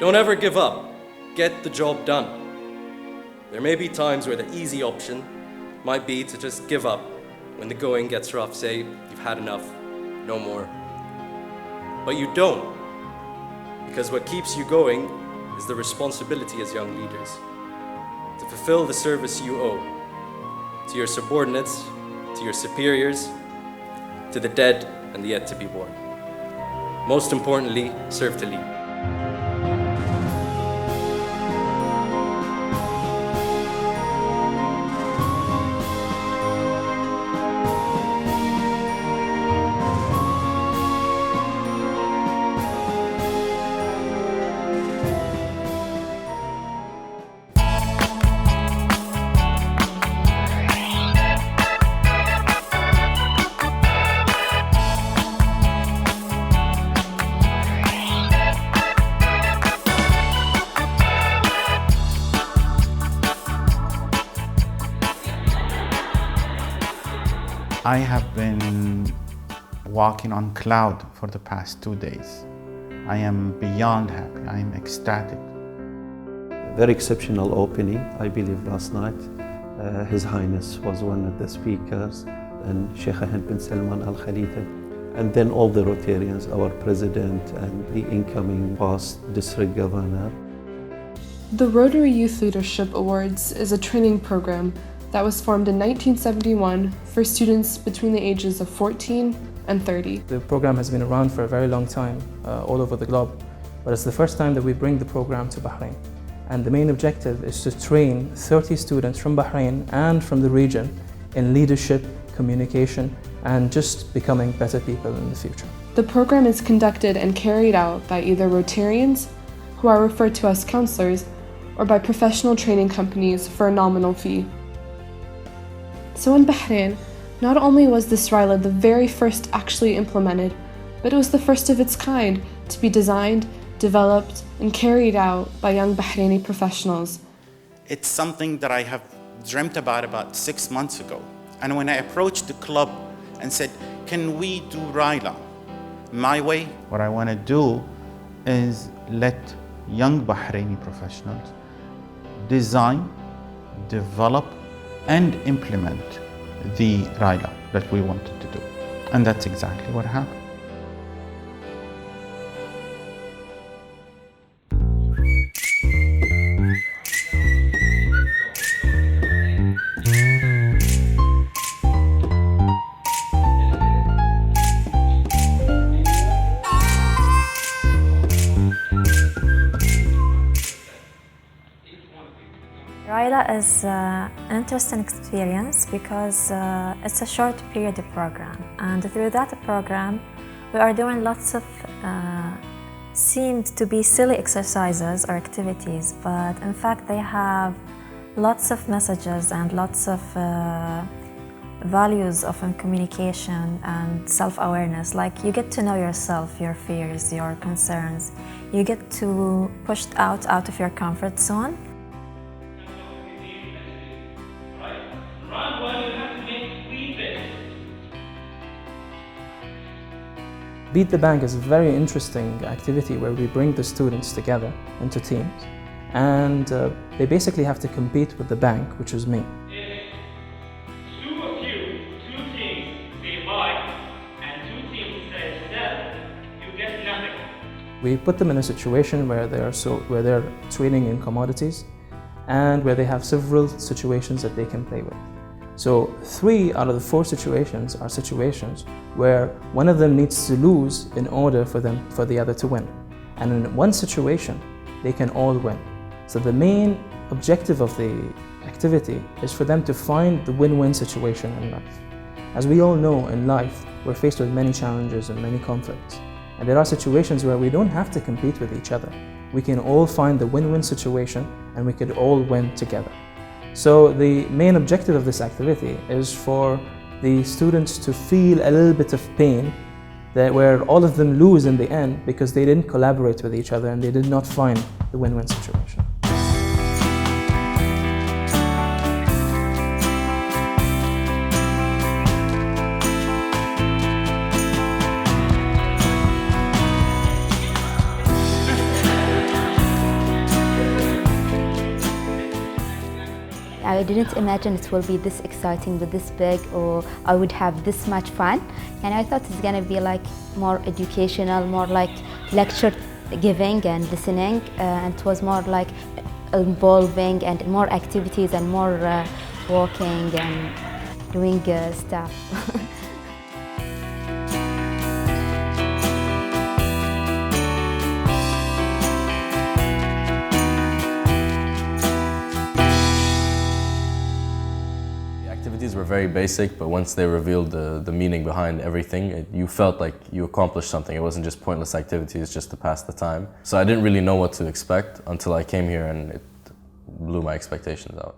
Don't ever give up. Get the job done. There may be times where the easy option might be to just give up when the going gets rough, say you've had enough, no more. But you don't, because what keeps you going is the responsibility as young leaders to fulfill the service you owe to your subordinates, to your superiors, to the dead and the yet to be born. Most importantly, serve to lead. I have been walking on cloud for the past 2 days. I am beyond happy. I am ecstatic. Very exceptional opening, I believe, last night. His Highness was one of the speakers, and Sheikh Ahmed bin Salman Al Khalifa, and then all the Rotarians, our president and the incoming past district governor. The Rotary Youth Leadership Awards is a training program that was formed in 1971 for students between the ages of 14 and 30. The program has been around for a very long time, all over the globe, but it's the first time that we bring the program to Bahrain. And the main objective is to train 30 students from Bahrain and from the region in leadership, communication, and just becoming better people in the future. The program is conducted and carried out by either Rotarians, who are referred to as counselors, or by professional training companies for a nominal fee. So in Bahrain, not only was this RYLA the very first actually implemented, but it was the first of its kind to be designed, developed, and carried out by young Bahraini professionals. It's something that I have dreamt about 6 months ago. And when I approached the club and said, can we do RYLA my way? What I want to do is let young Bahraini professionals design, develop, and implement the RYLA that we wanted to do. And that's exactly what happened. RYLA is an interesting experience because it's a short period program, and through that program we are doing lots of seemed to be silly exercises or activities, but in fact they have lots of messages and lots of values of communication and self-awareness. Like, you get to know yourself, your fears, your concerns. You get to push out of your comfort zone. Beat the Bank is a very interesting activity where we bring the students together into teams, and they basically have to compete with the bank, which is me. If two of you, two teams say buy and two teams say sell, you get nothing. We put them in a situation where they're trading in commodities and where they have several situations that they can play with. So 3 out of the 4 situations are situations where one of them needs to lose in order for the other to win. And in one situation, they can all win. So the main objective of the activity is for them to find the win-win situation in life. As we all know, in life, we're faced with many challenges and many conflicts. And there are situations where we don't have to compete with each other. We can all find the win-win situation and we could all win together. So the main objective of this activity is for the students to feel a little bit of pain, that where all of them lose in the end because they didn't collaborate with each other and they did not find the win-win situation. didn't imagine it will be this exciting, but this big, or I would have this much fun. And I thought it's gonna be like more educational, more like lecture giving and listening, and it was more like involving and more activities and more walking and doing stuff. Activities were very basic, but once they revealed the meaning behind everything, you felt like you accomplished something. It wasn't just pointless activities just to pass the time. So I didn't really know what to expect until I came here, and it blew my expectations out.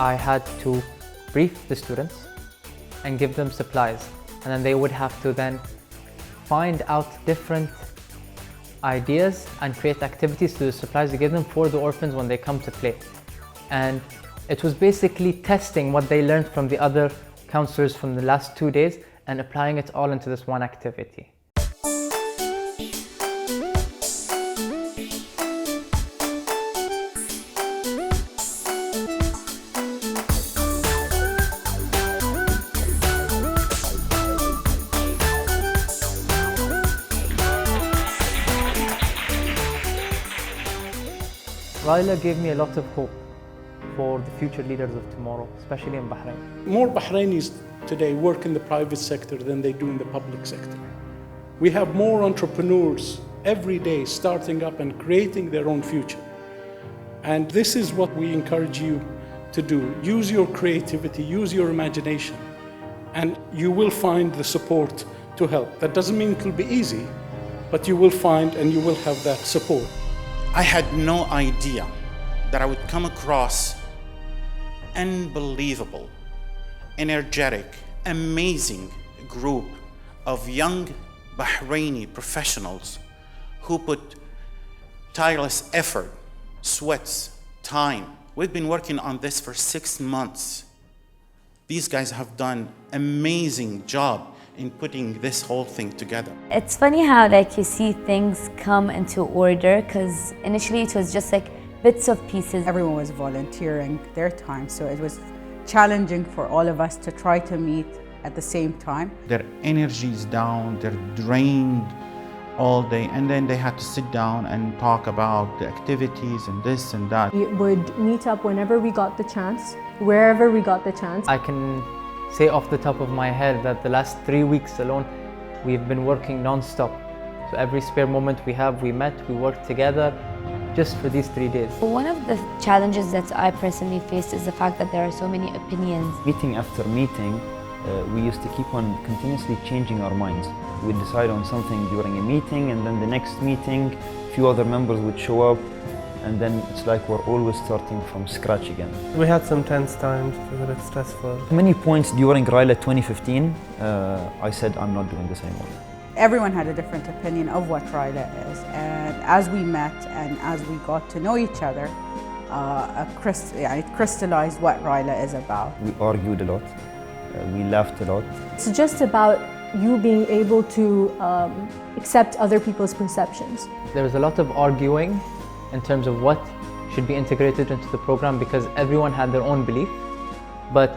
I had to brief the students and give them supplies, and then they would have to then find out different ideas and create activities to the supplies to give them for the orphans when they come to play. And it was basically testing what they learned from the other counselors from the last 2 days and applying it all into this one activity. RYLA gave me a lot of hope for the future leaders of tomorrow, especially in Bahrain. More Bahrainis today work in the private sector than they do in the public sector. We have more entrepreneurs every day starting up and creating their own future. And this is what we encourage you to do. Use your creativity, use your imagination, and you will find the support to help. That doesn't mean it will be easy, but you will find and you will have that support. I had no idea that I would come across unbelievable, energetic, amazing group of young Bahraini professionals who put tireless effort, sweats, time. We've been working on this for 6 months. These guys have done an amazing job in putting this whole thing together. It's funny how like you see things come into order, because initially it was just like bits of pieces. Everyone was volunteering their time, so it was challenging for all of us to try to meet at the same time. Their energy is down, they're drained all day, and then they had to sit down and talk about the activities and this and that. We would meet up whenever we got the chance, wherever we got the chance. I can say off the top of my head that the last 3 weeks alone, we've been working non-stop. So every spare moment we have, we met, we worked together just for these 3 days. One of the challenges that I personally faced is the fact that there are so many opinions. Meeting after meeting, we used to keep on continuously changing our minds. We'd decide on something during a meeting, and then the next meeting, a few other members would show up, and then it's like we're always starting from scratch again. We had some tense times, it was a bit stressful. Many points during RYLA 2015, I said I'm not doing this anymore. Everyone had a different opinion of what RYLA is, and as we met and as we got to know each other, it crystallized what RYLA is about. We argued a lot, we laughed a lot. It's just about you being able to accept other people's perceptions. There was a lot of arguing in terms of what should be integrated into the program, because everyone had their own belief, but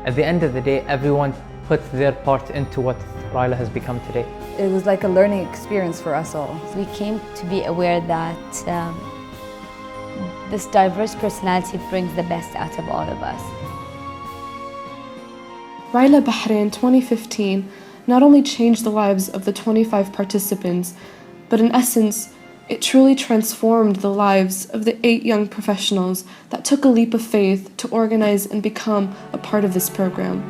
at the end of the day, everyone put their part into what RYLA has become today. It was like a learning experience for us all. We came to be aware that this diverse personality brings the best out of all of us. RYLA Bahrain 2015 not only changed the lives of the 25 participants, but in essence, it truly transformed the lives of the 8 young professionals that took a leap of faith to organize and become a part of this program.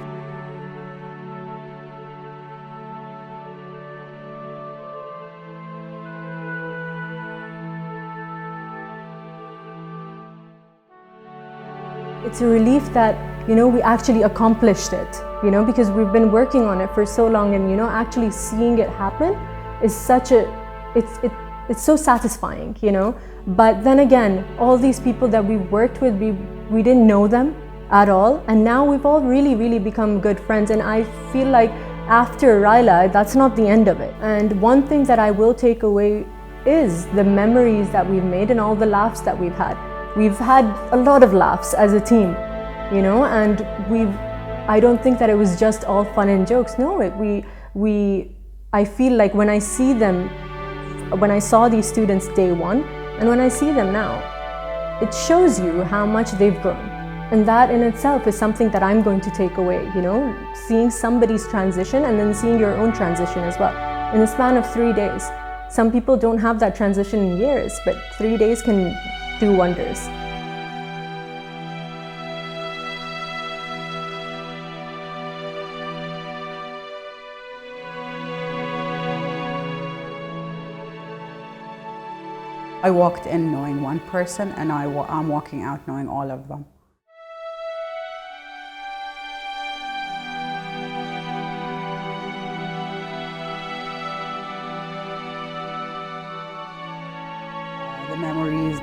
It's a relief that, we actually accomplished it, because we've been working on it for so long, and, actually seeing it happen is such a, it's so satisfying, you know. But then again, all these people that we worked with, we didn't know them at all, and now we've all really become good friends. And I feel like after RYLA, that's not the end of it. And one thing that I will take away is the memories that we've made and all the laughs that we've had. We've had a lot of laughs as a team, you know, and I don't think that it was just all fun and jokes. No, I feel like when I see them, when I saw these students day one, and when I see them now, it shows you how much they've grown. And that in itself is something that I'm going to take away, you know, seeing somebody's transition and then seeing your own transition as well. In the span of 3 days. Some people don't have that transition in years, but 3 days can do wonders. I walked in knowing one person, and I'm walking out knowing all of them. The memories,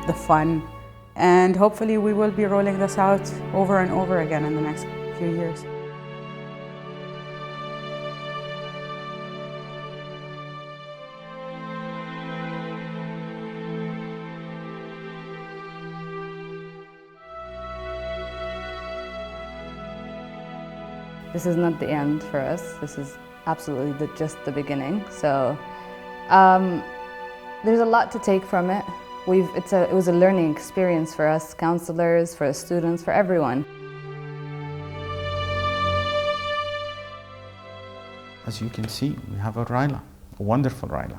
the fun, and hopefully we will be rolling this out over and over again in the next few years. This is not the end for us. This is absolutely just the beginning. So there's a lot to take from it. It was a learning experience for us counselors, for the students, for everyone. As you can see, we have a RYLA, a wonderful RYLA.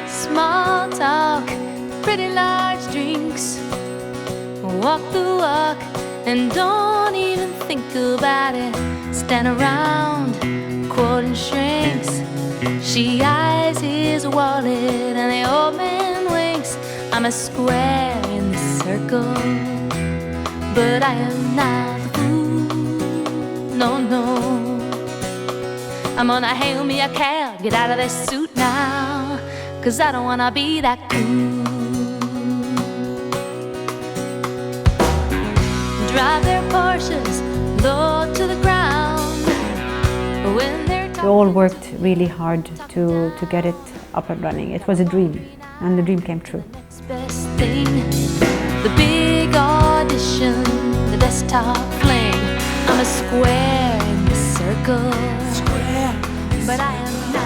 Small talk, pretty large drinks. Walk the walk and don't even think about it. Stand around, quoting shrinks. She eyes his wallet and the old man winks. I'm a square in the circle, but I am not the fool. No, no. I'm gonna hail me a cab, get out of this suit now, 'cause I don't wanna be that cool. Drive their Porsches low to the ground when they're We all worked really hard to get it up and running. It was a dream, and the dream came true. best thing, the big audition, the desktop fling. I'm a square in the circle, but I am not.